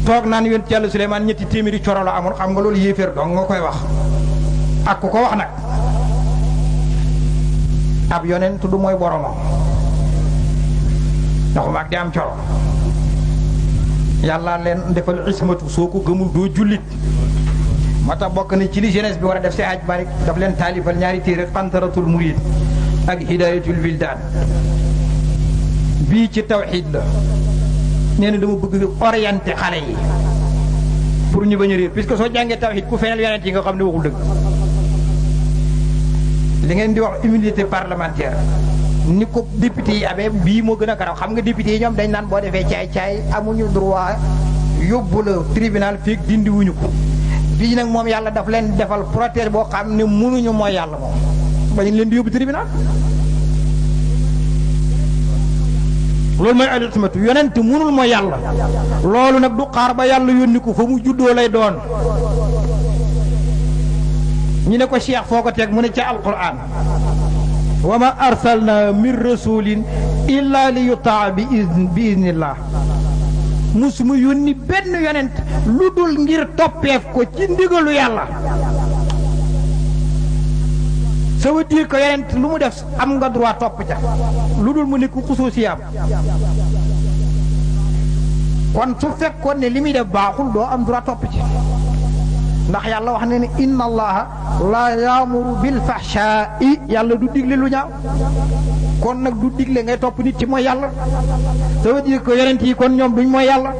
toog naan yonent yàlla Suleymaan ñetti téeméeri coro la amoon xam nga loolu yéeféer dong nga koy wax ak ku ko wax nag ab yonent du mooy boromam ndax maag di am coro yàlla leen defal ismatu soo ko gëmul doo jullit moo tax bokk na ci li jeunesse bi war a def si aj bari daf leen taalifal ñaari téere xantaratul murid ak hidayatul wildaan bii ci tawxiid la nee na dama bëgg orienté xale yi pour ñu bañ a réer puisque soo jàngee tawxiid ku feneel yonent yi nga xam ne waxul dëgg li ngeen di wax immunité parlementaire ni ko député yi amee bii moo gën a garaw xam nga député yi ñoom dañ naan boo defee caay-caay amuñu droit yóbbu la tribunal fii dindi wuñu ko bii nag moom yàlla daf leen defal protège boo xam ne mënuñu mooy yàlla moom bañ leen di yóbbu tribunal loolu mooy al-ismatu yonent mënul mooy yàlla loolu nag du xaar ba yàlla yónni ko fa mu juddoo lay doon ñu ne ko cheikh foo ko teg mu ne ca alquran wa ma arsalna min rasulin illa li yutaa bi iznillah musuma yónni benn yonent lu dul ngir toppeef ko ci ndigalu yàlla ça veut dire que yonent lu mu def am nga droit topp ca lu dul mu nekk xusuusiyaam kon su fekkoon ne li muy def baaxul doo am droit topp ci ndax yàlla wax ne ne inna allaha la yaamuru bil fahshaa'i yàlla du digle lu ñaaw kon nag du digle ngay topp nit ci mooy yàlla ça veut dire que yonent yi kon ñoom duñ mooy yàlla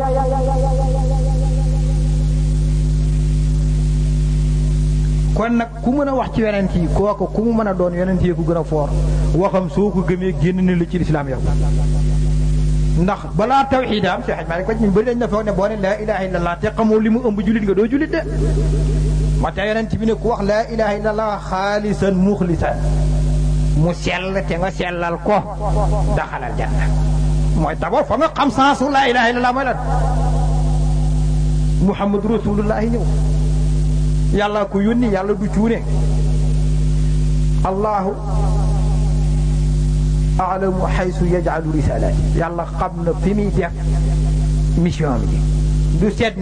kon nag ku mën a wax ci yonent yi kooku ku mu mën a doon yonent yi ku gën a foor waxam soo ko gëmee génn na la ci lislaam yow ndax balaa tawxiidaam si xaj maa ne ko ñu bëri dañ la foog ne boo ne laa ilaha illallah te xamoo li mu ëmb jullit nga doo jullit de ma te yonent bi ne ku wax laa ilaha illallah xaalisan muxlisan mu sell te nga sellal ko daxalal janna mooy d'abord fa nga xam sensu laa ilaha illallah mooy lan muhammadu rasulullahi ñëw yàlla ko yónni yàlla du cuune allahu aalamu xaysu yajcalu risalaati yàlla xam na fi muy def mission bi du seet